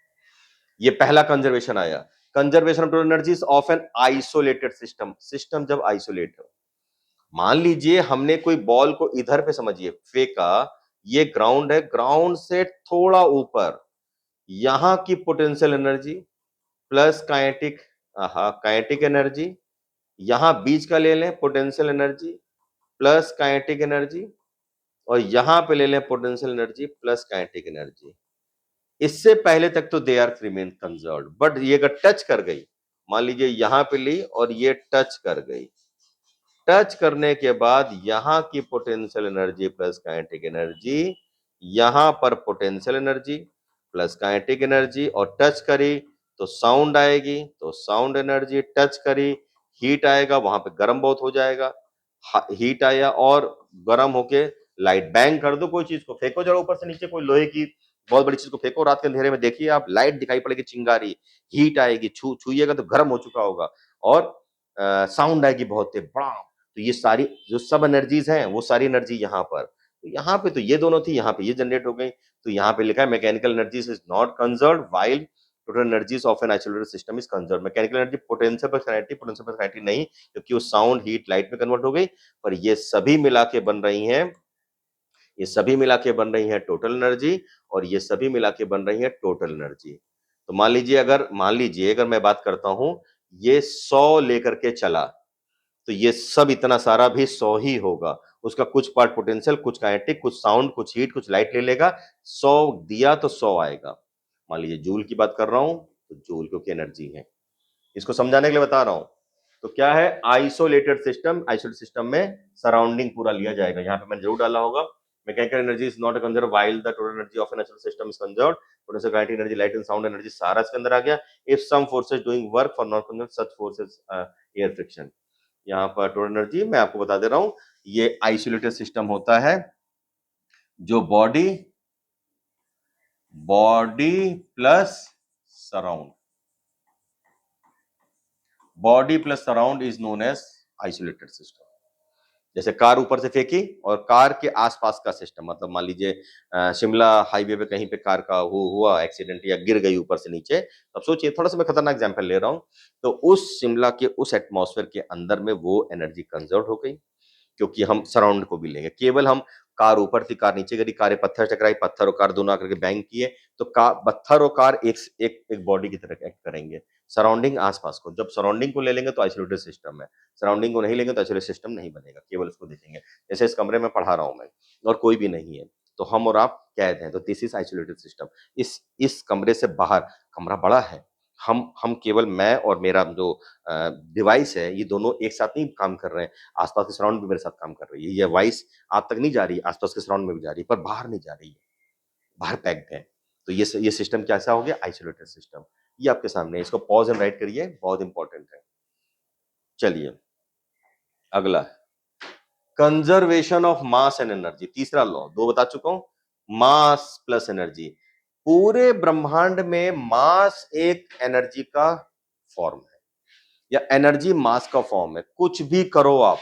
ये पहला कंजर्वेशन आया। Conservation of energies of an isolated system. System जब आइसोलेट हो, मान लीजिए हमने कोई बॉल को इधर पे समझिए फेंका, ये ग्राउंड है, ग्राउंड से थोड़ा ऊपर यहां की potential energy plus kinetic energy, यहां बीच का ले लें potential energy plus kinetic energy, और यहां पे ले लें potential energy plus kinetic energy. इससे पहले तक तो they are remain conserved, but ये अगर टच कर गई, मान लीजिए यहां पे ली और ये टच कर गई, टच करने के बाद यहां की potential energy plus kinetic energy, यहां पर potential energy plus kinetic energy, और टच करी तो साउंड आएगी, तो साउंड एनर्जी, टच करी हीट आएगा, वहां पे गर्म बहुत हो जाएगा, हीट आया और गर्म होके लाइट, बैंग कर दो कोई चीज को, फेंको जरा ऊपर से नीचे, कोई लोहे की बहुत बड़ी चीज को फेंको रात के अंधेरे में, देखिए आप लाइट दिखाई पड़ेगी, चिंगारी, हीट आएगी, छूइएगा तो गर्म हो चुका होगा, और साउंड आएगी बहुत तेज, बड़ा। तो ये सारी जो सब एनर्जीज हैं वो सारी एनर्जी यहाँ पर, तो यहाँ पे तो ये दोनों थी, यहाँ पे ये जनरेट हो गई, तो यहाँ पे लिखा है mechanical energies is not conserved while total energies of an isolated system is conserved. Mechanical energy potential पर काइनेटिक, पोटेंशियल पर काइनेटिक नहीं, क्योंकि वो साउंड हीट लाइट में कन्वर्ट हो गई, पर ये सभी मिला के बन रही हैं, ये सभी मिला के बन रही है टोटल एनर्जी, और ये सभी मिला के बन रही है टोटल एनर्जी। तो मान लीजिए अगर मैं बात करता हूं, ये 100 लेकर के चला, तो ये सब इतना सारा भी 100 ही होगा, उसका कुछ पार्ट पोटेंशियल, कुछ काइनेटिक, कुछ साउंड, कुछ हीट, कुछ लाइट ले लेगा, 100 दिया तो 100 आएगा। मान लीजिए जूल की बात कर रहा हूं, तो जूल क्योंकि एनर्जी है, इसको समझाने के लिए बता रहा हूं। तो क्या है आइसोलेटेड सिस्टम, आइसोलेटेड सिस्टम में सराउंडिंग पूरा लिया जाएगा, यहां पे मैंने जरूर डाला होगा, mechanical energy is not conserve while the total energy of a natural system is conserved, potential kinetic energy, light and sound energy सारा इसके अंदर आ गया। If some forces doing work for not conserve such forces air friction, यहाँ पर total energy मैं आपको बता दे रहा हूं, ये आइसोलेटेड सिस्टम होता है जो body plus surround, body plus surround is known as isolated system. जैसे कार ऊपर से फेंकी और कार के आसपास का सिस्टम, मतलब मान लीजिए शिमला हाईवे पे कहीं पे कार का हुआ एक्सीडेंट या गिर गई ऊपर से नीचे, अब सोचिए, थोड़ा सा मैं खतरनाक एग्जांपल ले रहा हूं, तो उस शिमला के उस एटमॉस्फेयर के अंदर में वो एनर्जी कंजर्व हो गई, क्योंकि हम सराउंड को भी लेंगे, केवल हम कार ऊपर थी, कार नीचे गिरी, कार पत्थर टकराई, पत्थर और कार दोनों आकर के बैंग किए, तो पत्थर और कार एक बॉडी की तरह एक्ट करेंगे। सराउंडिंग आसपास को, जब सराउंडिंग को ले लेंगे तो आइसोलेटेड सिस्टम है, सराउंडिंग को नहीं लेंगे तो आइसोलेटेड सिस्टम नहीं बनेगा, केवल उसको देखेंगे। जैसे इस कमरे में पढ़ा रहा हूं मैं और कोई भी नहीं है, तो हम और आप कैद हैं, तो दिस इज आइसोलेटेड सिस्टम। इस कमरे से बाहर, कमरा बड़ा है, हम केवल मैं और मेरा जो डिवाइस है, ये दोनों एक साथ नहीं काम कर रहे हैं, आसपास की सराउंड भी मेरे साथ काम कर रही है, ये वॉइस आप तक नहीं जा रही, आसपास के सराउंड में भी जा रही है, पर बाहर नहीं जा रही है, बाहर पैक्ड है। तो ये सिस्टम कैसा हो गया, आइसोलेटेड सिस्टम। ये आपके सामने है, इसको पॉज एंड राइट करिए, बहुत इंपॉर्टेंट है। चलिए अगला, conservation of mass and energy, तीसरा लॉ, दो बता चुका हूं, मास प्लस एनर्जी। पूरे ब्रह्मांड में मास एक एनर्जी का फॉर्म है, या एनर्जी मास का फॉर्म है, कुछ भी करो आप,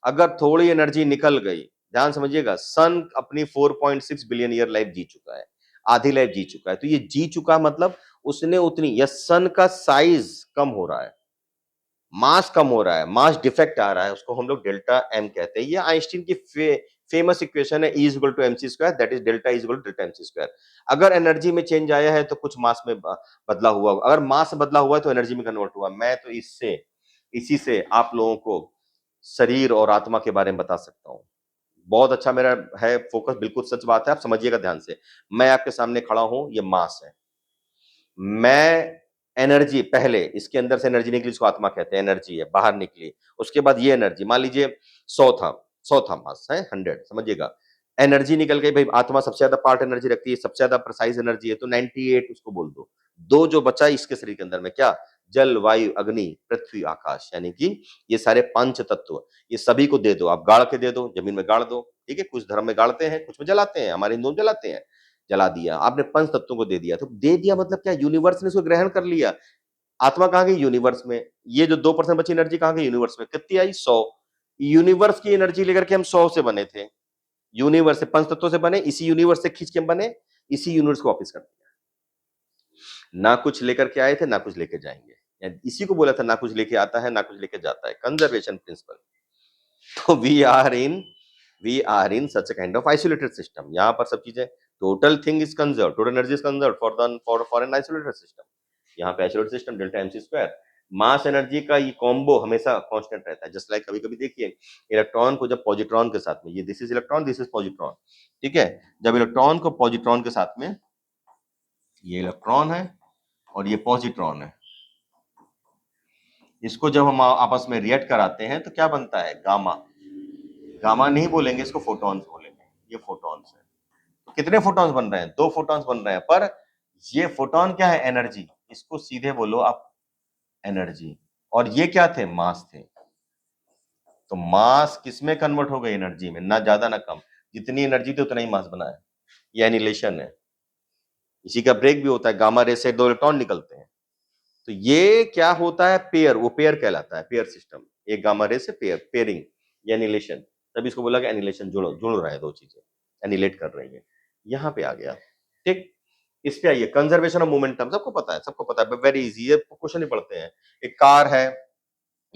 अगर थोड़ी एनर्जी निकल गई, ध्यान समझिएगा, सन अपनी 4.6 बिलियन ईयर लाइफ जी चुका है, आधी लाइफ जी चुका है, तो ये जी चुका मतलब उसने उतनी, या सन का साइज कम हो रहा है, मास कम हो रहा है, मास डिफेक्ट आ रहा है, उसको हम लोग डेल्टा एम कहते हैं। ये आइंस्टीन की फेमस इक्वेशन है, E is equal to mc square, that is delta is equal to delta mc square. अगर एनर्जी में चेंज आया है तो कुछ मास में बदला हुआ, अगर मास बदला हुआ है तो एनर्जी में कन्वर्ट हुआ। मैं तो इसी से आप लोगों को शरीर और आत्मा के बारे में बता सकता हूँ। बहुत अच्छा मेरा है फोकस, बिल्कुल सच बात है, आप समझिएगा ध्यान से। मैं आपके सामने खड़ा हूं, ये मास है, मैं एनर्जी, पहले इसके अंदर से एनर्जी निकली, इसको आत्मा कहते हैं, एनर्जी है, बाहर निकली, उसके बाद ये एनर्जी, मान लीजिए 100 था मास है, 100 समझिएगा, एनर्जी निकल गई, भाई आत्मा सबसे ज्यादा पार्ट एनर्जी रखती है, सबसे ज्यादा प्रेसाइज एनर्जी है, तो 98 उसको बोल दो। दो जो बचा इसके शरीर के अंदर में, क्या, जल, वायु, अग्नि, पृथ्वी, आकाश, यानी कि ये सारे पंच तत्व, ये सभी को दे दो, आप गाड़ के दे दो, जमीन में गाड़ दो, ठीक है, कुछ धर्म में गाड़ते हैं, कुछ में जलाते हैं, हमारे हिंदुओं में जलाते हैं, जला दिया आपने, पंच तत्वों को दे दिया, तो दे दिया मतलब क्या, यूनिवर्स ने इसको ग्रहण कर लिया। आत्मा कहां गई, यूनिवर्स में, ये जो 2% बची एनर्जी कहां गई, यूनिवर्स में, कितनी आई, 100, यूनिवर्स की एनर्जी लेकर के हम 100 से बने थे, यूनिवर्स से, पंच तत्वों से बने, इसी यूनिवर्स से खींच के हम बने, इसी यूनिवर्स को वापस कर दिया, ना कुछ लेकर के आए थे, ना कुछ लेके जाएंगे, इसी को बोला था, ना कुछ लेके आता है, ना कुछ लेके जाता है, कंजर्वेशन प्रिंसिपल। तो we are in such kind of isolated system, यहाँ पर सब चीजें, total thing is conserve, total energy is conserve for an isolated system, यहाँ पे isolated system delta mc square, mass energy का ये कॉम्बो हमेशा कांस्टेंट रहता है। जस्ट लाइक कभी कभी देखिए इलेक्ट्रॉन को जब पॉजिट्रॉन के साथ में, ये this is electron, this is positron, ठीक है, जब इलेक्ट्रॉन को पॉजिट्रॉन के साथ में, ये इलेक्ट्रॉन है और ये पॉजिट्रॉन है, इसको जब हम आपस में रिएक्ट कराते हैं तो क्या बनता है, गामा। गामा नहीं बोलेंगे, इसको फोटॉन्स बोलेंगे, ये फोटॉन्स है। तो कितने फोटॉन्स बन रहे हैं, 2 फोटॉन्स बन रहे हैं, पर ये फोटॉन क्या है, एनर्जी, इसको सीधे बोलो आप एनर्जी। और ये क्या थे, मास थे। तो मास किसमें कन्वर्ट हो गई, एनर्जी में, ना ज्यादा ना कम, जितनी एनर्जी थी उतना ही मास बना है। ये एनिलेशन है। इसी का ब्रेक भी होता है, गामा रे से 2 इलेक्ट्रॉन निकलते हैं। तो ये क्या होता है, पेयर, वो पेयर कहलाता है, पेयर सिस्टम। एक गामा रे से पेयर, पेयरिंग, ये एनिलेशन। तभी इसको बोला कि एनिलेशन, जुड़ रहा है, 2 चीजें एनिलेट कर रही है। यहाँ पे आ गया, ठीक। इस पे आइए, कंजर्वेशन ऑफ मोमेंटम, सबको पता है, सबको पता है, वेरी इजी, ये क्वेश्चन ही पढ़ते हैं। एक कार है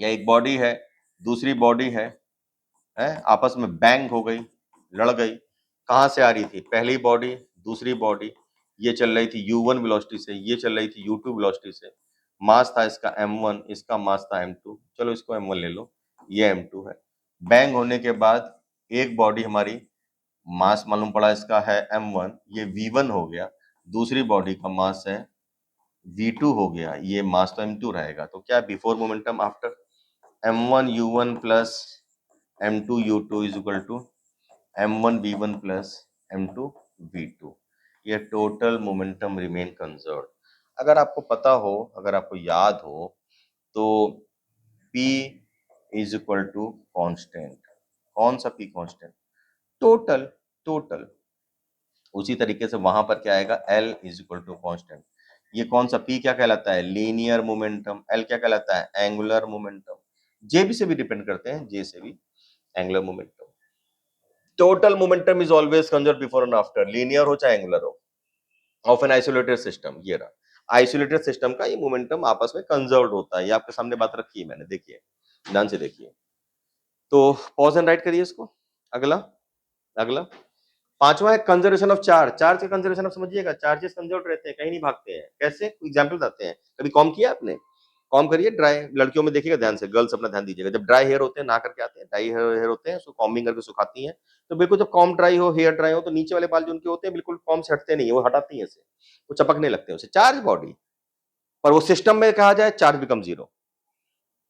या एक बॉडी है, दूसरी बॉडी है, आपस में बैंग हो गई, लड़ गई। कहां से आ रही थी, पहली बॉडी, दूसरी बॉडी, ये चल रही थी u1 वेलोसिटी से, ये चल रही थी u2 वेलोसिटी से। मास था इसका m1, इसका मास था m2, चलो इसको m1 ले लो, ये m2 है। बैंग होने के बाद एक बॉडी हमारी, मास मालूम पड़ा इसका है m1, ये v1 हो गया, दूसरी बॉडी का मास है v2 हो गया, ये मास तो m2 रहेगा। तो क्या before momentum, after, m1 u1 plus m2 u2 is equal to m1 v1 plus m2 v2। ये टोटल मोमेंटम रिमेन कंजर्व। अगर आपको पता हो, अगर आपको याद हो, तो p is equal to constant. कौन सा p कांस्टेंट, टोटल, टोटल। उसी तरीके से वहां पर क्या आएगा, L is equal to constant. ये कौन सा p क्या कहलाता है, लीनियर मोमेंटम। L क्या कहलाता है, एंगुलर मोमेंटम। J भी से भी डिपेंड करते हैं, J से भी angular momentum. Total momentum is always conserve before and after, linear हो चाहे एंगुलर हो, ऑफ एन आइसोलेटेड सिस्टम। ये रहा आइसोलेटेड सिस्टम का ये मोमेंटम आपस में कंजर्व होता है। ये आपके सामने बात रखी है मैंने, देखिए ध्यान से देखिए। तो पॉज एंड राइट करिए इसको। अगला, अगला पांचवा है कंजर्वेशन ऑफ चार्ज। चार्ज का कंजर्वेशन आप समझिएगा, चार्जेस कंजर्व रहते हैं, कहीं नहीं भागते हैं। कैसे, एग्जांपल आते हैं। कभी कॉम किया आपने, कॉम करिए ड्राई, लड़कियों में देखिएगा ध्यान से, गर्ल्स अपना ध्यान दीजिएगा, जब ड्राई हेयर होते हैं, नहा करके आते हैं, ड्राई हेयर होते हैं, उसको कॉम्बिंग करके सुखाती हैं, तो बिल्कुल जब कॉम ड्राई हो, हेयर ड्राई हो, तो नीचे वाले बाल जो उनके होते हैं बिल्कुल कॉम से हटते नहीं है, वो हटाती है, वो चपकने लगते हैं, उसे चार्ज बॉडी। पर वो सिस्टम में कहा जाए, चार्ज बिकम जीरो।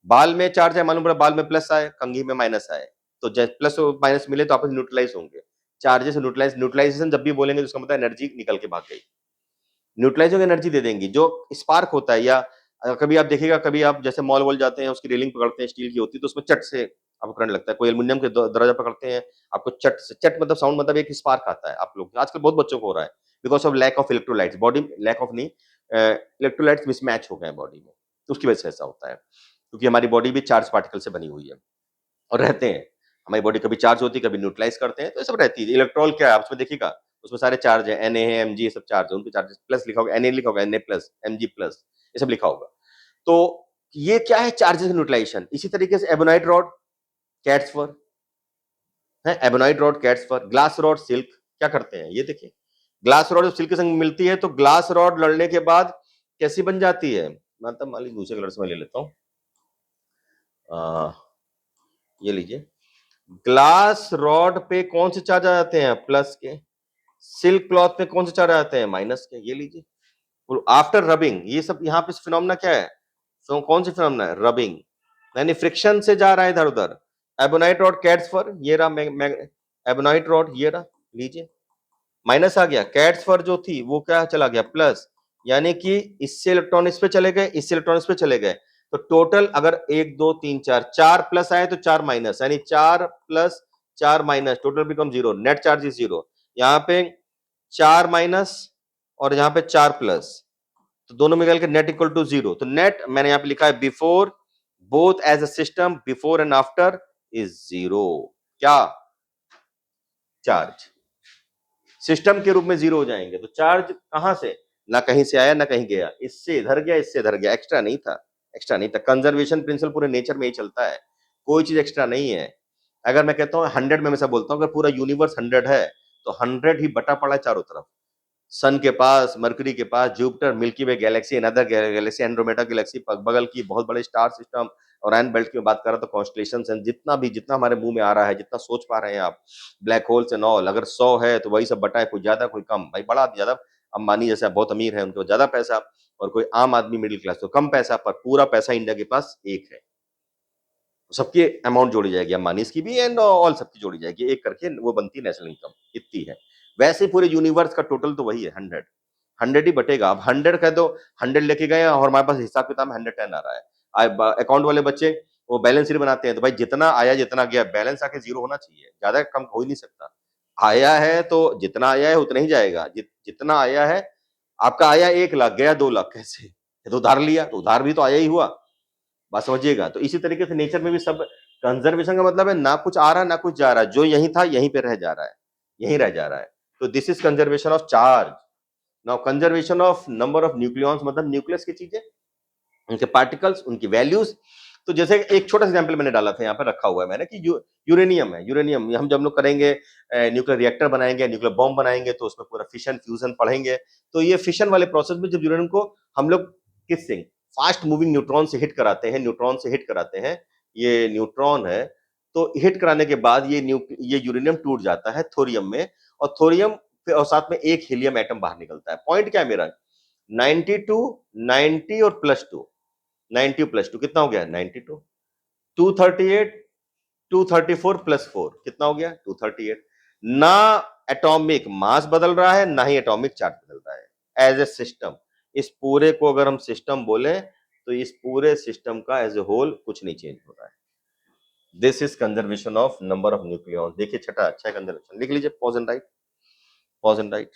बाल में चार्ज है, मालूम पड़ा बाल में प्लस आए, कंघी में माइनस आए, तो जब प्लस और माइनस मिले तो आपस में न्यूट्रलाइज होंगे। चार्जेस न्यूट्रलाइज, न्यूट्रलाइजेशन जब भी बोलेंगे तो उसका मतलब एनर्जी निकल के भाग गई, न्यूट्रलाइज होकर एनर्जी दे देंगी। जो स्पार्क होता है, या कभी आप देखिएगा, कभी आप जैसे मॉल वॉल जाते हैं, उसकी रेलिंग पकड़ते हैं, स्टील की होती है, तो उसमें चट से आपको करंट लगता है। कोई एल्युमिनियम के दरवाजा पकड़ते हैं, आपको चट से, चट मतलब साउंड, मतलब एक स्पार्क आता है। आप लोग आजकल बहुत बच्चों को हो रहा है, because of lack of electrolytes, body lack of नहीं, इलेक्ट्रोलाइट्स मिसमैच हो गए हैं बॉडी में, तो उसकी वजह से ऐसा होता है। क्योंकि हमारी बॉडी भी चार्ज पार्टिकल से बनी हुई है और रहते हैं। हमारी बॉडी कभी चार्ज होती है, कभी न्यूट्रलाइज करते हैं, तो ये सब रहती है। इलेक्ट्रॉल क्या है, आप उसमें देखिएगा, उसमें सारे चार्ज है, Na है, Mg, ये सब चार्ज है, उनके चार्जेस प्लस लिखा होगा, Na लिखा होगा, Na प्लस, Mg प्लस, ये सब लिखा होगा। तो ये क्या है, चार्जेस न्यूट्रलाइजेशन। इसी तरीके से एबोनाइट रॉड, कैट्स फर है, एबोनाइट रॉड, कैट्स फर, ग्लास रॉड, सिल्क, क्या करते हैं, ये देखिए, ग्लास रॉड जब सिल्क के संग मिलती है तो ग्लास रॉड लड़ने के बाद कैसी बन जाती है, मतलब मान लीजिए दूसरे कलर से मैं ले लेता हूँ, ये लीजिए, ग्लास रॉड पे कौन से चार्ज आ जाते हैं, प्लस के। सिल्क क्लॉथ पे कौन से चार्ज आ जाते हैं, माइनस के, ये लीजिए। और आफ्टर रबिंग, ये सब यहाँ पे फिनोमेना क्या है, तो कौन सी फिनोमेना है, रबिंग, यानी फ्रिक्शन से जा रहा है इधर उधर। एबोनाइट रॉड, कैट्स फर, ये रहा एबोनाइट रॉड, ये रहा, लीजिए, माइनस आ गया। कैट्स फर जो थी वो क्या चला गया, प्लस, यानी कि इससे इलेक्ट्रॉन इस पे चले गए, इससे इलेक्ट्रॉन इस पे चले गए, तो टोटल अगर 1 2 3 4, 4 प्लस आए तो 4 माइनस, यानी 4 plus 4 minus, total become zero, net charge is zero. यहाँ पे 4 माइनस और यहाँ पे 4 प्लस, तो दोनों मिलकर के नेट इक्वल टू जीरो। तो नेट मैंने यहाँ पे लिखा है, before both as a system, before and after is zero. क्या, चार्ज सिस्टम के रूप में जीरो हो जाएंगे। तो चार्ज कहां से, ना कहीं से आया ना कहीं गया, इससे इधर गया, इससे इधर गया, एक्स्ट्रा नहीं था, एक्स्ट्रा नहीं था। कंजर्वेशन प्रिंसिपल पूरे नेचर में ही चलता है, कोई चीज एक्स्ट्रा नहीं है। अगर मैं कहता हूँ 100 में, हमेशा बोलता हूँ, अगर पूरा यूनिवर्स 100 है तो 100 ही बटा पड़ा है चारों तरफ, सन के पास, मरकरी के पास, Jupiter, Milky Way galaxy, another galaxy, Andromeda galaxy, बगल की बहुत बड़े स्टार सिस्टम, ओरायन बेल्ट की बात कर रहा तो कॉन्स्टलेशंस हैं, जितना हमारे मुंह में आ रहा है, जितना सोच पा रहे हैं आप, ब्लैक होल्स एंड ऑल, अगर 100 है तो वही सब बटा है, कोई ज्यादा कोई कम। भाई बड़ा ज्यादा अंबानी जैसा बहुत अमीर है, उनको ज्यादा पैसा, और कोई आम आदमी मिडिल क्लास तो कम पैसा, पर पूरा पैसा इंडिया के पास एक है। सबकी अमाउंट जोड़ी जाएगी, अंबानीज की भी एंड ऑल सबकी जोड़ी जाएगी, एक करके वो बनती है नेशनल इनकम, इतनी है। वैसे पूरे यूनिवर्स का टोटल तो वही है 100, 100 ही बटेगा। अब 100 कह दो, 100 लेके गए और हमारे पास हिसाब किताब में 110 आ रहा है। अकाउंट वाले बच्चे वो बैलेंस शीट बनाते हैं, तो भाई जितना आया जितना गया, बैलेंस आके जीरो होना चाहिए, ज्यादा कम हो ही नहीं सकता। आया है तो जितना आया है उतना ही जाएगा, जितना आया है। आपका आया 1 लाख, गया 2 लाख, कैसे? ये तो उधार लिया, तो उधार भी तो आया ही हुआ, बात समझिएगा। तो इसी तरीके से नेचर में भी सब कंजर्वेशन का मतलब है ना कुछ आ रहा है ना कुछ जा रहा है, जो यहीं था यहीं पे रह जा रहा है, यहीं रह जा रहा है। तो this is conservation of charge. Now conservation of number of nucleons, मतलब न्यूक्लियस की चीजें, उनके पार्टिकल्स, उनकी वैल्यूज। तो जैसे एक छोटा सा एग्जांपल मैंने डाला था, यहाँ पर रखा हुआ है मैंने, कि यूरेनियम है, यूरेनियम हम जब लोग करेंगे न्यूक्लियर रिएक्टर बनाएंगे, न्यूक्लियर बॉम्ब बनाएंगे, तो उसमें पूरा फिशन फ्यूजन पढ़ेंगे। तो ये फिशन वाले प्रोसेस में जब यूरेनियम को हम लोग किससे, फास्ट मूविंग न्यूट्रॉन से हिट कराते हैं, न्यूट्रॉन से हिट कराते हैं, ये न्यूट्रॉन है। तो हिट कराने के बाद ये यूरेनियम टूट जाता है थोरियम में, और थोरियम और साथ में एक हीलियम एटम बाहर निकलता है। पॉइंट क्या है मेरा, 92, 90 और +2, 90 +2 कितना हो गया, 92, 238, 234 +4 कितना हो गया, 238। ना एटॉमिक मास बदल रहा है, ना ही एटॉमिक चार्ज बदल रहा है, एज ए सिस्टम। इस पूरे को अगर हम सिस्टम बोले, तो इस पूरे सिस्टम का एज ए होल कुछ नहीं चेंज हो रहा है। This is conservation of number of nucleon. देखिए छठा अच्छा है कंजर्वेशन, लिख लीजिए, pause and right, pause and right.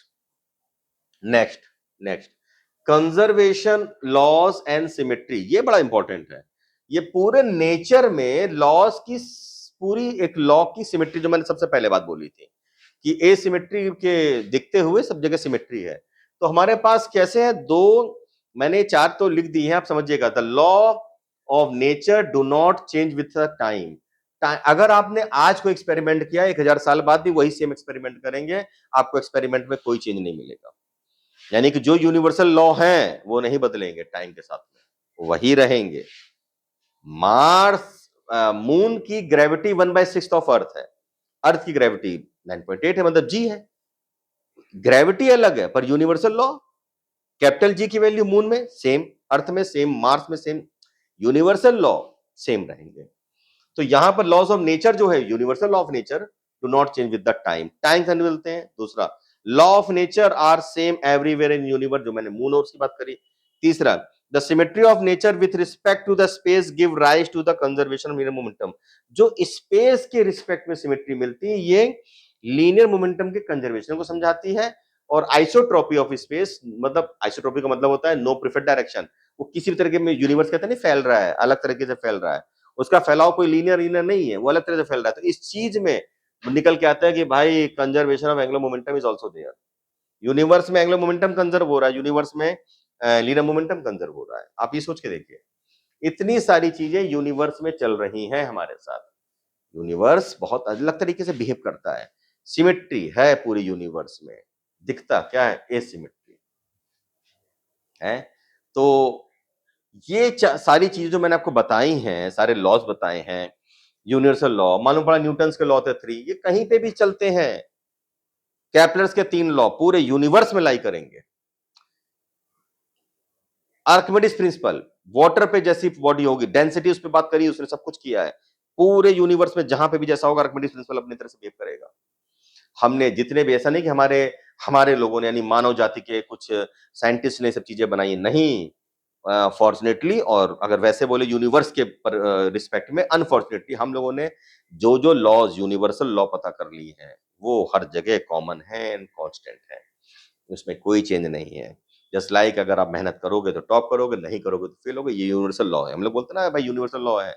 Next, next, conservation loss and symmetry, ये बड़ा इंपॉर्टेंट है। ये पूरे नेचर में लॉस की पूरी एक लॉ की सिमेट्री, जो मैंने सबसे पहले बात बोली थी कि एसिमेट्री के दिखते हुए सब जगह सिमेट्री है। तो हमारे पास कैसे है, दो, मैंने चार तो लिख दी है, आप समझिएगा। The law of nature do not change with time. अगर आपने आज को एक्सपेरिमेंट किया, 1000 साल बाद भी वही सेम एक्सपेरिमेंट करेंगे, आपको एक्सपेरिमेंट में कोई चेंज नहीं मिलेगा। यानी कि जो यूनिवर्सल लॉ हैं वो नहीं बदलेंगे, टाइम के साथ में वही रहेंगे। मार्स, मून की ग्रेविटी 1/6 ऑफ अर्थ है, अर्थ की ग्रेविटी 9.8 है, मतलब जी है। ग्रेविटी अलग है पर यूनिवर्सल लॉ, कैपिटल जी की वैल्यू मून में सेम, अर्थ में सेम, मार्स में सेम, यूनिवर्सल लॉ सेम रहेंगे। तो यहां पर लॉज ऑफ नेचर जो है, universal law of nature do not change with the time, time से नहीं बदलते हैं। दूसरा, law of nature are same everywhere in universe, जो मैंने मून और उसकी बात करी। तीसरा, the symmetry of nature with respect to the space give rise to the conservation of linear momentum. जो स्पेस के रिस्पेक्ट में सिमेट्री मिलती है, ये लीनियर मोमेंटम के कंजर्वेशन को समझाती है। और आइसोट्रॉपी ऑफ स्पेस, मतलब आइसोट्रॉपी का मतलब होता है नो प्रिफर्ड डायरेक्शन, वो किसी भी तरीके में यूनिवर्स कहते हैं नहीं फैल रहा है, अलग तरीके से फैल रहा है, उसका फैलाव कोई लीनियर लीनियर नहीं है, वो अलग तरह से फैल रहा है। तो इस चीज में निकल के आता है कि भाई conservation of angular momentum is also there. Universe में एंगुलर मोमेंटम कंजर्व हो रहा है, यूनिवर्स में लीनियर मोमेंटम कंजर्व हो रहा है। आप ये सोच के देखिए, इतनी सारी चीजें यूनिवर्स में चल रही हैं हमारे साथ। यूनिवर्स बहुत अलग तरीके से बिहेव करता है, सिमेट्री है पूरी यूनिवर्स में, दिखता क्या है, एसिमेट्री है। तो ये सारी चीजें जो मैंने आपको बताई हैं, सारे लॉज बताए हैं, यूनिवर्सल लॉ, मालूम पड़ा न्यूटन्स के लॉ थे 3, ये कहीं पे भी चलते हैं। कैपलर्स के 3 लॉ पूरे यूनिवर्स में लाई करेंगे। आर्किमिडीज प्रिंसिपल, वाटर पे जैसी बॉडी होगी, डेंसिटी उस पर बात करी, उसने सब कुछ किया है। पूरे यूनिवर्स में जहां पे भी जैसा होगा, आर्किमिडीज प्रिंसिपल अपनी तरह से बिहेव करेगा। हमने जितने भी, ऐसा नहीं कि हमारे हमारे लोगों ने, यानी मानव जाति के कुछ साइंटिस्ट ने सब चीजें बनाई, नहीं, फॉर्चुनेटली, और अगर वैसे बोले यूनिवर्स के रिस्पेक्ट में, अनफॉर्चुनेटली हम लोगों ने जो जो लॉज, यूनिवर्सल लॉ पता कर ली हैं, वो हर जगह कॉमन है एंड कांस्टेंट है, उसमें कोई चेंज नहीं है। जस्ट लाइक अगर आप मेहनत करोगे तो टॉप करोगे, नहीं करोगे तो फेल होगे, ये यूनिवर्सल लॉ है। हम लोग बोलते हैं ना भाई यूनिवर्सल लॉ है,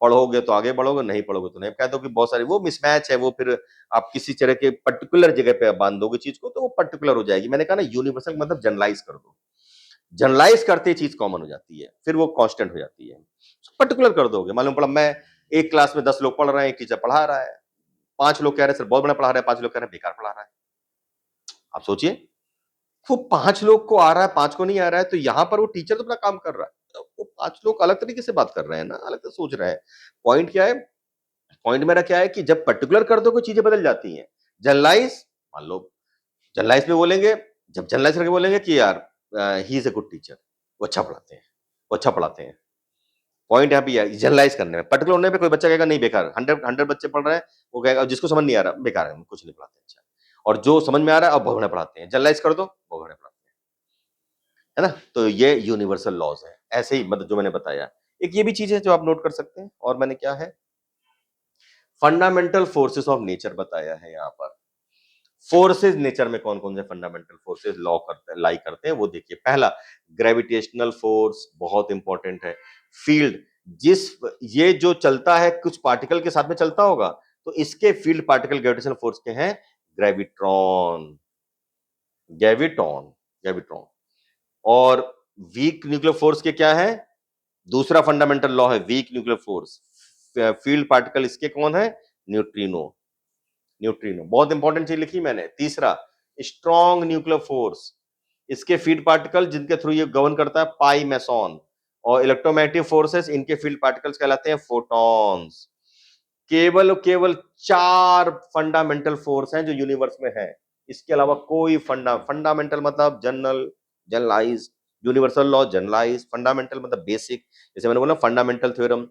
पढ़ोगे तो आगे बढ़ोगे, नहीं पढ़ोगे तो नहीं। कहते हो कि बहुत सारी वो मिसमैच है, वो फिर आप किसी तरह के पर्टिकुलर जगह पे बांध दोगे चीज को, तो वो पर्टिकुलर हो जाएगी। मैंने कहा ना, यूनिवर्सल मतलब जनरलाइज कर दो, जनरलाइज करते चीज कॉमन हो जाती है, फिर वो कांस्टेंट हो जाती है। पर्टिकुलर कर दोगे, मालूम पड़ा मैं एक क्लास में 10 लोग पढ़ रहे हैं, एक टीचर पढ़ा रहा है, 5 लोग कह रहे हैं सर बहुत बड़ा पढ़ा रहा है, 5 लोग कह रहे हैं बेकार पढ़ा रहा है। आप सोचिए, वो 5 लोग को आ रहा है, 5 को नहीं आ रहा है, तो यहाँ पर वो टीचर तो अपना काम कर रहा है। तो वो 5 लोग अलग तरीके से बात कर रहे हैं ना, अलग से सोच रहे हैं। पॉइंट क्या है? पॉइंट मेरा क्या है कि जब पर्टिकुलर कर दो कोई चीज़ें बदल जाती हैं। जनरलाइज़ मान लो जनरलाइज़ में बोलेंगे, जब जनरलाइज़ करके बोलेंगे कि यार he is a good teacher, वो अच्छा पढ़ाते हैं, वो अच्छा पढ़ाते हैं। पॉइंट यहाँ पे ये है जनरलाइज़ करने में। पर्टिकुलर होने पे कोई बच्चा कहेगा नहीं बेकार, 100 बच्चे पढ़ रहे हैं, वो कहेगा जिसको समझ नहीं आ रहा बेकार है, कुछ नहीं पढ़ाते अच्छा। और जो समझ में आ रहा है अब बहुत बढ़िया पढ़ाते हैं, जनरलाइज़ कर दो, बहुत बढ़िया पढ़ाते हैं। है ना? तो ये यूनिवर्सल लॉज़ हैं। ऐसे ही मतलब जो मैंने बताया। एक ये भी चीज़ है जो आप नोट कर सकते हैं और मैंने क्या है फंडामेंटल फोर्सेस ऑफ नेचर बताया है यहाँ पर। फोर्सेस नेचर में कौन-कौन से फंडामेंटल फोर्सेस लॉ करते हैं लाई करते हैं वो देखिए। पहला ग्रेविटेशनल फोर्स बहुत इंपॉर्टेंट है। फील्ड जिस ये जो चलता है कुछ पार्टिकल के साथ में चलता होगा तो इसके फील्ड पार्टिकल ग्रेविटेशनल फोर्स के हैं ग्रेविट्रॉन, ग्रेविटॉन, ग्रेविट्रॉन। और वीक न्यूक्लियर फोर्स के क्या है? दूसरा फंडामेंटल लॉ है weak nuclear force. Field particle इसके कौन है? न्यूट्रिनो, न्यूट्रिनो बहुत इंपॉर्टेंट चीज लिखी मैंने। तीसरा स्ट्रॉन्ग न्यूक्लियर फोर्स, इसके फील्ड पार्टिकल जिनके थ्रू ये गवर्न करता है पाई मेसॉन। और इलेक्ट्रोमैग्नेटिक फोर्सेस इनके फील्ड पार्टिकल्स कहलाते हैं फोटॉन्स। केवल और केवल 4 फंडामेंटल फोर्स हैं जो यूनिवर्स में है। इसके अलावा कोई फंडामेंटल मतलब general, generalise, universal law generalise, fundamental मतलब बेसिक। जैसे मैंने बोला fundamental theorem,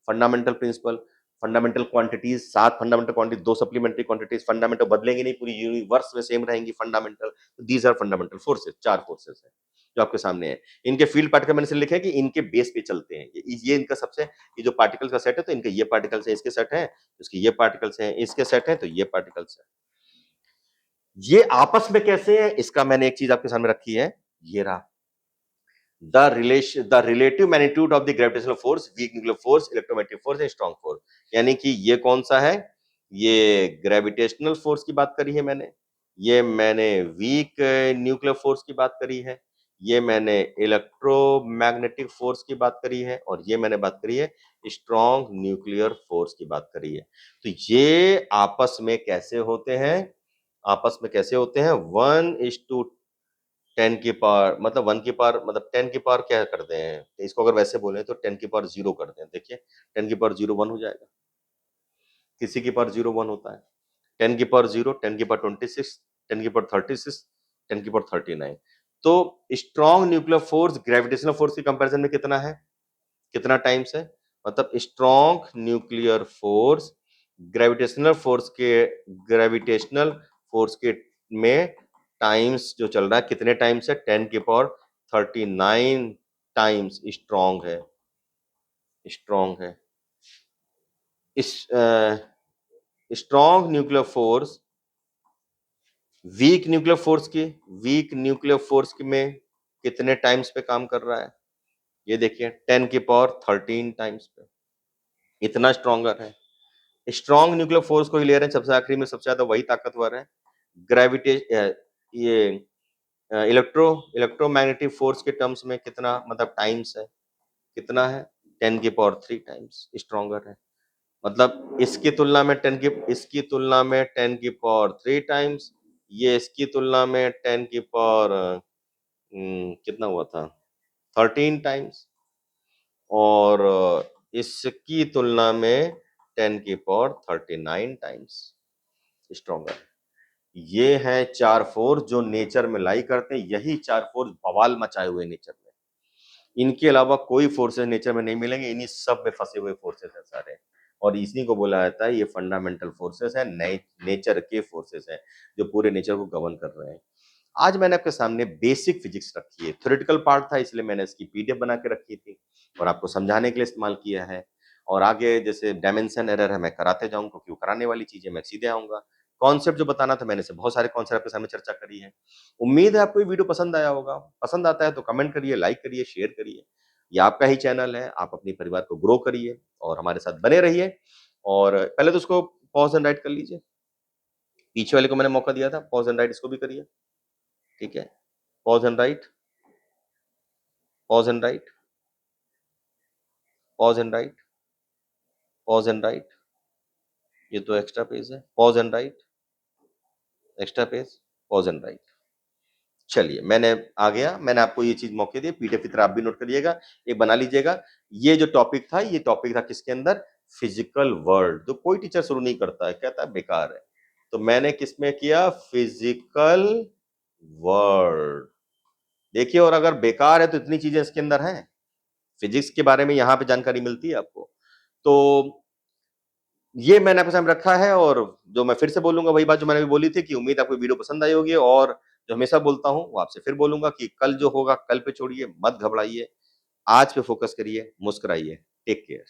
fundamental principle, fundamental quantities, 7 fundamental quantity, 2 supplementary quantities, fundamental बदलेंगे नहीं, पूरी यूनिवर्स में सेम रहेंगी fundamental. These are fundamental forces, 4 forces हैं जो आपके सामने है। इनके फील्ड पार्टिकल मैंने लिखे हैं कि इनके बेस पे चलते हैं। ये इनका सबसे ये जो पार्टिकल्स का सेट है तो इनके ये पार्टिकल्स हैं, इसके सेट हैं, इसके ये पार्टिकल्स हैं, इसके सेट हैं तो ये पार्टिकल्स हैं। ये आपस में कैसे हैं इसका मैंने एक चीज आपके सामने रखी है, ये रहा the relative magnitude of the gravitational force, weak nuclear force, electromagnetic force and strong force. यानी कि ये कौन सा है? ये ग्रेविटेशनल फोर्स की बात करी है मैंने, ये मैंने वीक न्यूक्लियर फोर्स की बात करी है, ये मैंने इलेक्ट्रोमैग्नेटिक फोर्स की बात करी है और ये मैंने बात करी है स्ट्रॉन्ग न्यूक्लियर फोर्स की बात करी है। तो ये आपस में कैसे होते हैं? आपस में कैसे होते हैं? 1:10 की पावर मतलब 1 की पावर मतलब 10 की पावर क्या करते हैं? इसको अगर वैसे बोले तो 10 की पावर 0 करते हैं। देखिए 10 की पावर 0 1 हो जाएगा। किसी की पावर 0 1 होता है। 10 की पावर 0, 10 की पावर 26, 10 की पावर 36, 10 की पावर 39। तो strong nuclear force gravitational force के कंपैरिजन में कितना है? कितना टाइम्स है? मतलब strong nuclear force gravitational force के में टाइम्स जो चल रहा है कितने टाइम्स है? 10 की पावर 39 टाइम्स स्ट्रॉन्ग है, स्ट्रॉन्ग है। इस strong nuclear force weak nuclear force में कितने टाइम्स पे काम कर रहा है? ये देखिए 10 की पावर 13 टाइम्स पे, इतना स्ट्रॉन्गर है। स्ट्रॉन्ग न्यूक्लियर फोर्स को ही ले रहे हैं सबसे आखिरी में, सबसे ज्यादा वही ताकतवर है। ग्रेविटे ये इलेक्ट्रोमैग्नेटिक फोर्स के टर्म्स में कितना मतलब टाइम्स है? कितना है? 10 की पावर 3 टाइम्स स्ट्रॉन्गर है। मतलब इसकी तुलना में 10 की पावर 3 टाइम्स, ये इसकी तुलना में 10 की पावर कितना हुआ था? 13 टाइम्स। और इसकी तुलना में 10 की पावर 39 टाइम्स स्ट्रॉन्गर। ये हैं 4 फोर्स जो नेचर में लाई करते हैं। यही 4 फोर्स बवाल मचाए हुए नेचर में। इनके अलावा कोई फोर्सेस नेचर में नहीं मिलेंगे, इन्हीं सब में फंसे हुए फोर्सेस हैं सारे। और इसी को बोला जाता है ये फंडामेंटल फोर्सेस है, नेचर के फोर्सेस हैं जो पूरे नेचर को गवर्न कर रहे हैं। आज मैंने आपके सामने बेसिक फिजिक्स रखी है। थ्योरेटिकल पार्ट था इसलिए मैंने इसकी पीडीएफ बना के रखी थी और आपको समझाने के लिए इस्तेमाल किया है। और आगे जैसे डायमेंशन एरर है मैं कराते जाऊंगा क्योंकि वो कराने वाली चीजें मैं सीधे आऊंगा। कॉन्सेप्ट जो बताना था मैंने से बहुत सारे कॉन्सेप्ट आपके सामने चर्चा करी है। उम्मीद है आपको ये वीडियो पसंद आया होगा। पसंद आता है तो कमेंट करिए, लाइक करिए, शेयर करिए। ये आपका ही चैनल है, आप अपने परिवार को ग्रो करिए और हमारे साथ बने रहिए। और पहले तो उसको पॉज एंड राइट कर लीजिए। पीछे वाले को मैंने मौका दिया था, पॉज एंड राइट इसको भी करिए। ठीक है, pause and right, pause and right, pause and right, pause and right. ये तो एक्स्ट्रा पेज है, pause and right, extra page, pause and right. चलिए, मैंने आ गया, मैंने आपको ये चीज़ मौके दिए, पीडीएफ की तरह आप भी नोट करिएगा, ये बना लीजिएगा। ये जो टॉपिक था, ये टॉपिक था किसके अंदर? फिज़िकल वर्ल्ड, जो कोई टीचर शुरू नहीं करता है, कहता है बेकार है। तो मैंने किसमें किया? Physical world. देखिए और अगर बेकार है तो इतनी चीज़ें इसके अंदर हैं, फिज़िक्स के बारे में यहाँ पे जानकारी मिलती है आपको। तो ये मैंने आपके सामने रखा है और जो मैं फिर से बोलूँगा वही बात जो मैंने अभी बोली थी कि उम्मीद आपको वीडियो पसंद आई होगी और जो हमेशा बोलता हूँ, वो आपसे फिर बोलूँगा कि कल जो होगा कल पे छोड़िए, मत घबराइए, आज पे फ़ोकस करिए, मुस्कुराइए। Take care.